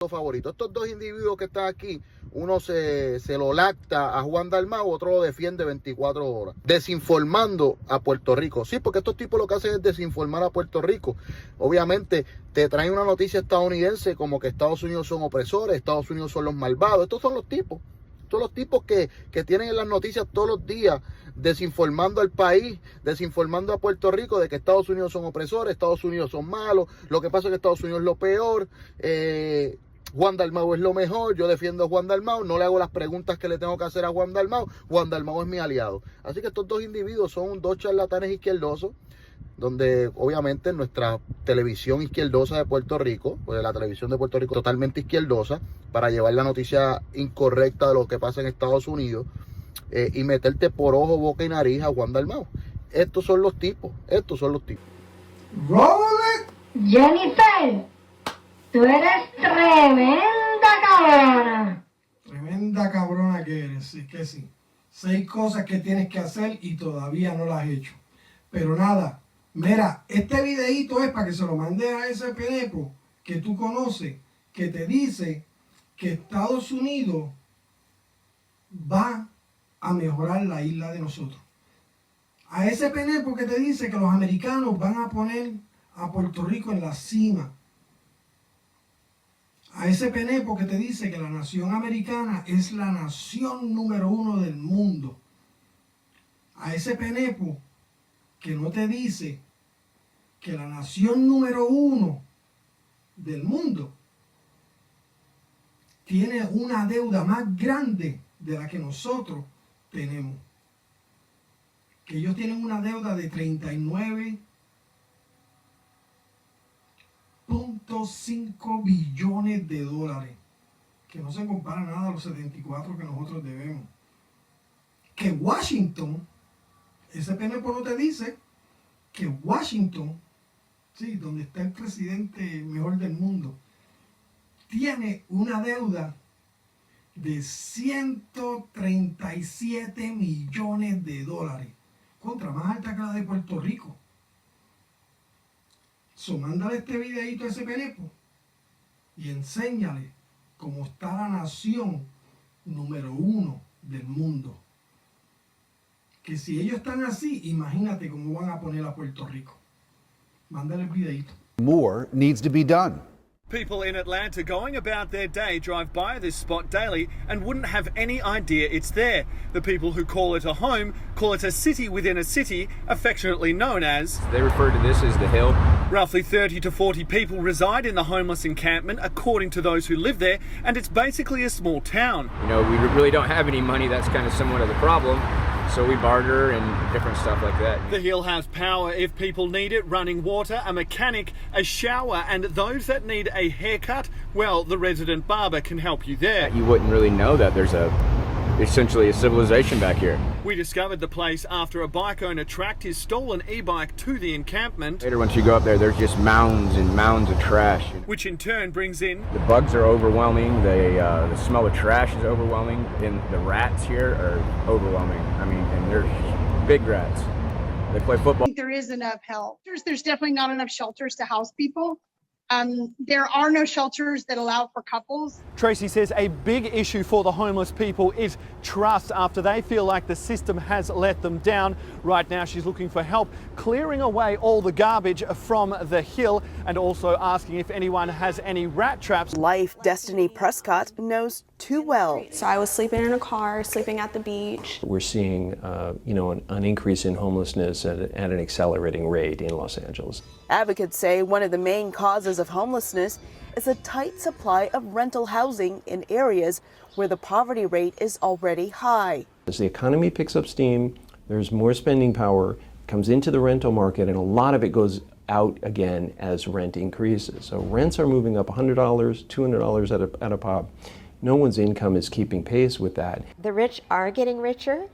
favorito. Estos dos individuos que están aquí, uno se lo lacta a Juan Dalmau, otro lo defiende 24 horas, desinformando a Puerto Rico. Sí, porque estos tipos lo que hacen es desinformar a Puerto Rico. Obviamente te traen una noticia estadounidense como que Estados Unidos son opresores, Estados Unidos son los malvados. Estos son los tipos. Todos los tipos que tienen en las noticias todos los días desinformando al país, desinformando a Puerto Rico de que Estados Unidos son opresores, Estados Unidos son malos, lo que pasa es que Estados Unidos es lo peor, Juan Dalmau es lo mejor, yo defiendo a Juan Dalmau, no le hago las preguntas que le tengo que hacer a Juan Dalmau es mi aliado. Así que estos dos individuos son dos charlatanes izquierdosos, donde obviamente nuestra televisión izquierdosa de Puerto Rico, pues la televisión de Puerto Rico totalmente izquierdosa, para llevar la noticia incorrecta de lo que pasa en Estados Unidos y meterte por ojo, boca y nariz a Juan Dalmau. Estos son los tipos. Jennifer, tú eres tremenda cabrona. Tremenda cabrona que eres, sí que sí. 6 cosas que tienes que hacer y todavía no las has hecho. Pero nada, mira, este videíto es para que se lo mandes a ese penepo que tú conoces, que te dice que Estados Unidos va a mejorar la isla de nosotros. A ese penepo que te dice que los americanos van a poner a Puerto Rico en la cima. A ese penepo que te dice que la nación americana es la nación número 1 del mundo. A ese penepo que no te dice que la nación número 1 del mundo tiene una deuda más grande de la que nosotros tenemos. Que ellos tienen una deuda de 39.5 billones de dólares, que no se compara nada a los 74 que nosotros debemos. Que Washington, ese PNP no te dice que Washington, sí, donde está el presidente mejor del mundo, tiene una deuda de 137 millones de dólares, contra más alta que la de Puerto Rico. Mándale este videito a ese penepo y enséñale cómo está la nación número 1 del mundo. Que si ellos están así, imagínate cómo van a poner a Puerto Rico. Mándale el videito. More needs to be done. People in Atlanta going about their day drive by this spot daily and wouldn't have any idea it's there. The people who call it a home call it a city within a city, affectionately known as... They refer to this as the Hill. Roughly 30 to 40 people reside in the homeless encampment, according to those who live there, and it's basically a small town. You know, we really don't have any money. That's kind of somewhat of the problem. So we barter and different stuff like that. The Hill has power if people need it, running water, a mechanic, a shower, and those that need a haircut, well, the resident barber can help you there. You wouldn't really know that there's essentially a civilization back here. We discovered the place after a bike owner tracked his stolen e-bike to the encampment. Later, once you go up there, there's just mounds and mounds of trash. Which in turn brings in... The bugs are overwhelming, the smell of trash is overwhelming, and the rats here are overwhelming. I mean, and they're big rats. They play football. I think there is enough help. There's definitely not enough shelters to house people. There are no shelters that allow for couples. Tracy says a big issue for the homeless people is trust after they feel like the system has let them down. Right now she's looking for help clearing away all the garbage from the Hill and also asking if anyone has any rat traps. Life Destiny Prescott knows too well. So I was sleeping in a car, sleeping at the beach. We're seeing an increase in homelessness at an accelerating rate in Los Angeles. Advocates say one of the main causes of homelessness is a tight supply of rental housing in areas where the poverty rate is already high. As the economy picks up steam, there's more spending power, comes into the rental market, and a lot of it goes out again as rent increases. So rents are moving up $100, $200 at a pop. No one's income is keeping pace with that. The rich are getting richer,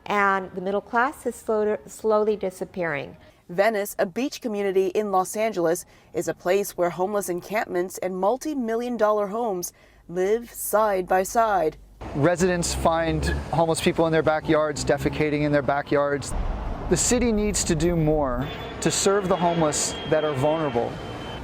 and the middle class is slowly disappearing. Venice, a beach community in Los Angeles, is a place where homeless encampments and multi-million-dollar homes live side by side. Residents find homeless people in their backyards, defecating in their backyards. The city needs to do more to serve the homeless that are vulnerable.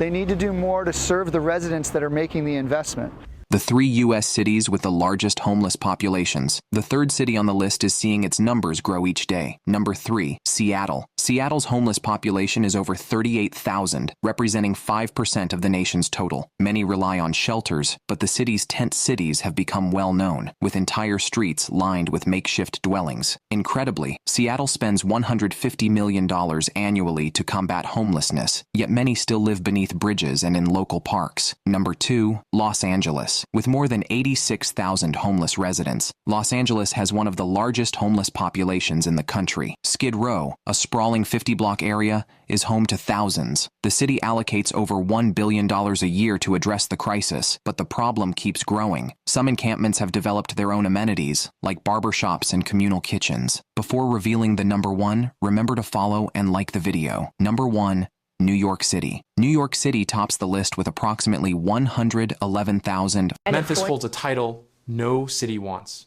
They need to do more to serve the residents that are making the investment. The 3 U.S. cities with the largest homeless populations. The third city on the list is seeing its numbers grow each day. Number 3, Seattle. Seattle's homeless population is over 38,000, representing 5% of the nation's total. Many rely on shelters, but the city's tent cities have become well known, with entire streets lined with makeshift dwellings. Incredibly, Seattle spends $150 million annually to combat homelessness, yet many still live beneath bridges and in local parks. Number 2, Los Angeles. With more than 86,000 homeless residents, Los Angeles has one of the largest homeless populations in the country. Skid Row, a sprawling 50-block area, is home to thousands. The city allocates over $1 billion a year to address the crisis, but the problem keeps growing. Some encampments have developed their own amenities, like barbershops and communal kitchens. Before revealing the number 1, remember to follow and like the video. Number 1, New York City. New York City tops the list with approximately 111,000. Memphis holds a title no city wants.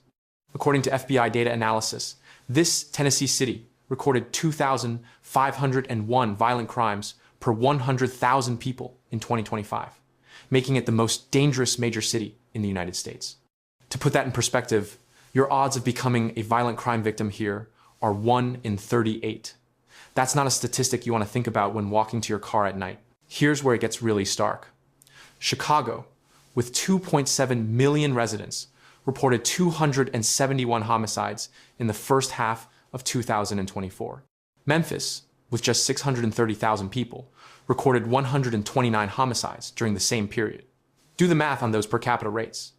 According to FBI data analysis, this Tennessee city recorded 2,501 violent crimes per 100,000 people in 2025, making it the most dangerous major city in the United States. To put that in perspective, your odds of becoming a violent crime victim here are 1 in 38. That's not a statistic you want to think about when walking to your car at night. Here's where it gets really stark. Chicago, with 2.7 million residents, reported 271 homicides in the first half of 2024. Memphis, with just 630,000 people, recorded 129 homicides during the same period. Do the math on those per capita rates.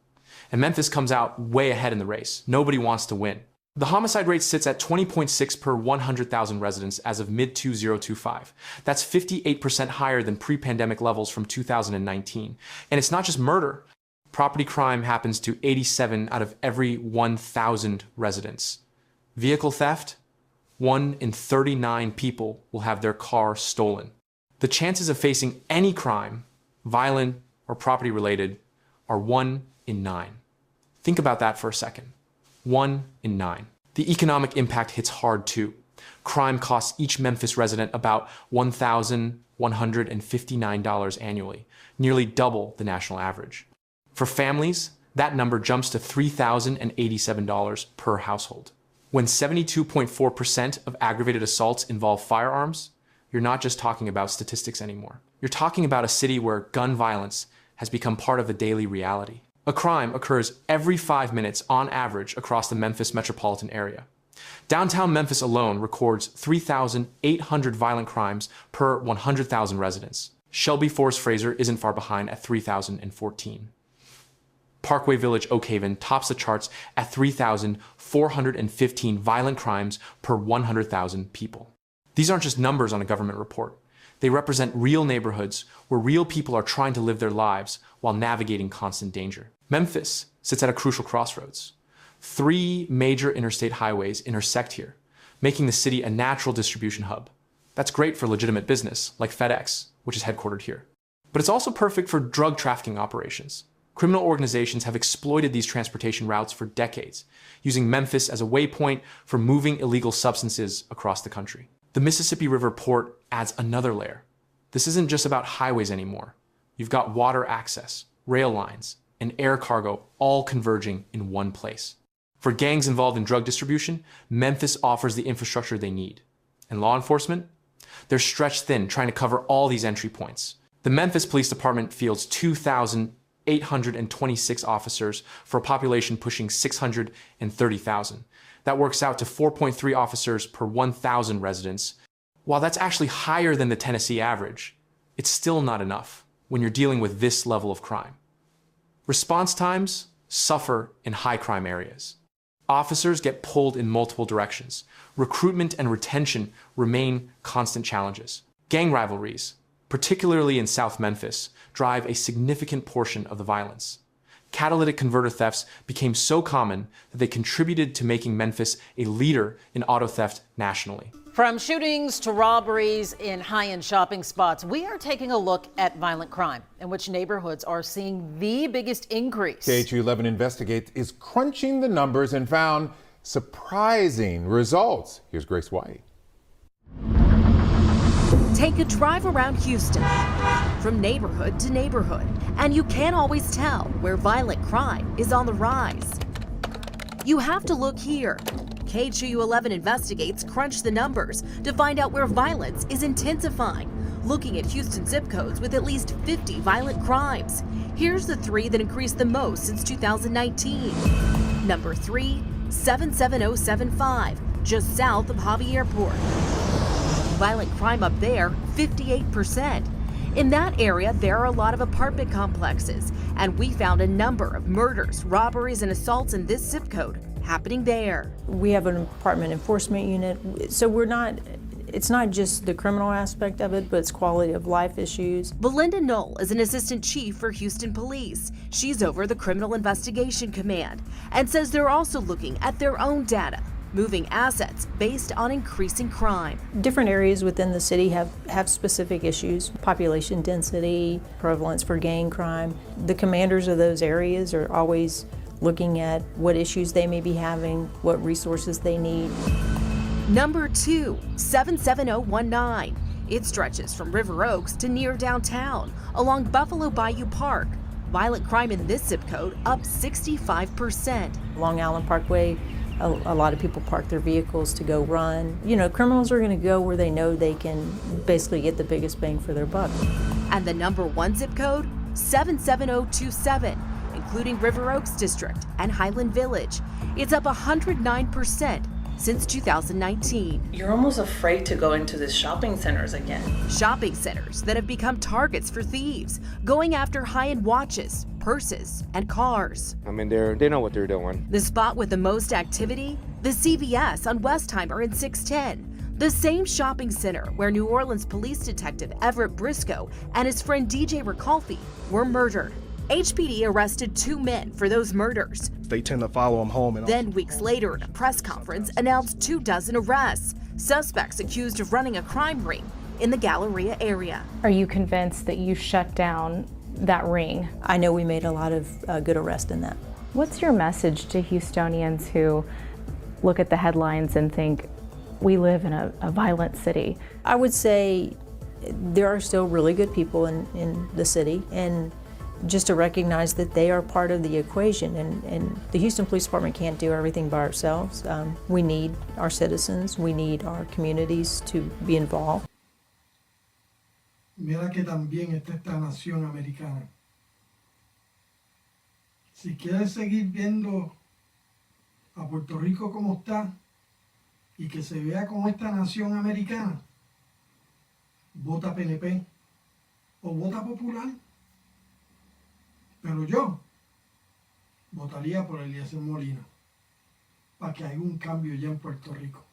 And Memphis comes out way ahead in the race. Nobody wants to win. The homicide rate sits at 20.6 per 100,000 residents as of mid-2025. That's 58% higher than pre-pandemic levels from 2019. And it's not just murder. Property crime happens to 87 out of every 1,000 residents. Vehicle theft, 1 in 39 people will have their car stolen. The chances of facing any crime, violent or property related, are 1 in 9. Think about that for a second. 1 in 9. The economic impact hits hard too. Crime costs each Memphis resident about $1,159 annually, nearly double the national average. For families, that number jumps to $3,087 per household. When 72.4% of aggravated assaults involve firearms, you're not just talking about statistics anymore. You're talking about a city where gun violence has become part of the daily reality. A crime occurs every 5 minutes on average across the Memphis metropolitan area. Downtown Memphis alone records 3,800 violent crimes per 100,000 residents. Shelby Forest Fraser isn't far behind at 3,014. Parkway Village Oak Haven tops the charts at 3,415 violent crimes per 100,000 people. These aren't just numbers on a government report. They represent real neighborhoods where real people are trying to live their lives while navigating constant danger. Memphis sits at a crucial crossroads. 3 major interstate highways intersect here, making the city a natural distribution hub. That's great for legitimate business, like FedEx, which is headquartered here. But it's also perfect for drug trafficking operations. Criminal organizations have exploited these transportation routes for decades, using Memphis as a waypoint for moving illegal substances across the country. The Mississippi River Port adds another layer. This isn't just about highways anymore. You've got water access, rail lines, and air cargo all converging in one place. For gangs involved in drug distribution, Memphis offers the infrastructure they need. And law enforcement? They're stretched thin trying to cover all these entry points. The Memphis Police Department fields 2,826 officers for a population pushing 630,000. That works out to 4.3 officers per 1,000 residents. While that's actually higher than the Tennessee average, it's still not enough when you're dealing with this level of crime. Response times suffer in high crime areas. Officers get pulled in multiple directions. Recruitment and retention remain constant challenges. Gang rivalries, particularly in South Memphis, drive a significant portion of the violence. Catalytic converter thefts became so common that they contributed to making Memphis a leader in auto theft nationally. From shootings to robberies in high-end shopping spots, we are taking a look at violent crime and which neighborhoods are seeing the biggest increase. KHU11 Investigate is crunching the numbers and found surprising results. Here's Grace White. Take a drive around Houston. from neighborhood to neighborhood, and you can't always tell where violent crime is on the rise. You have to look here. KHOU 11 Investigates crunch the numbers to find out where violence is intensifying, looking at Houston zip codes with at least 50 violent crimes. Here's the 3 that increased the most since 2019. Number 3, 77075, just south of Hobby Airport. Violent crime up there, 58%. In that area, there are a lot of apartment complexes, and we found a number of murders, robberies, and assaults in this zip code happening there. We have an apartment enforcement unit, so it's not just the criminal aspect of it, but it's quality of life issues. Belinda Knoll is an assistant chief for Houston Police. She's over the Criminal Investigation Command and says they're also looking at their own data, moving assets based on increasing crime. Different areas within the city have specific issues, population density, prevalence for gang crime. The commanders of those areas are always looking at what issues they may be having, what resources they need. Number 2, 77019. It stretches from River Oaks to near downtown, along Buffalo Bayou Park. Violent crime in this zip code up 65%. Long Island Parkway, a lot of people park their vehicles to go run. You know, criminals are going to go where they know they can basically get the biggest bang for their buck. And the number 1 zip code, 77027, including River Oaks District and Highland Village. It's up 109% since 2019. You're almost afraid to go into the shopping centers again. Shopping centers that have become targets for thieves, going after high-end watches, purses, and cars. I mean, they know what they're doing. The spot with the most activity? The CVS on Westheimer and 610. The same shopping center where New Orleans police detective Everett Briscoe and his friend DJ Recalfi were murdered. HPD arrested 2 men for those murders. They tend to follow them home. Then weeks later, at a press conference, announced 24 arrests. Suspects accused of running a crime ring in the Galleria area. Are you convinced that you shut down that ring? I know we made a lot of good arrests in that. What's your message to Houstonians who look at the headlines and think, we live in a violent city? I would say there are still really good people in the city, and just to recognize that they are part of the equation, and the Houston Police Department can't do everything by ourselves. We need our citizens, we need our communities to be involved. Mira que también está esta nación americana. Si quieres seguir viendo a Puerto Rico como está y que se vea como esta nación americana, vota PNP o vota Popular. Pero yo votaría por Eliezer Molina para que haya un cambio ya en Puerto Rico.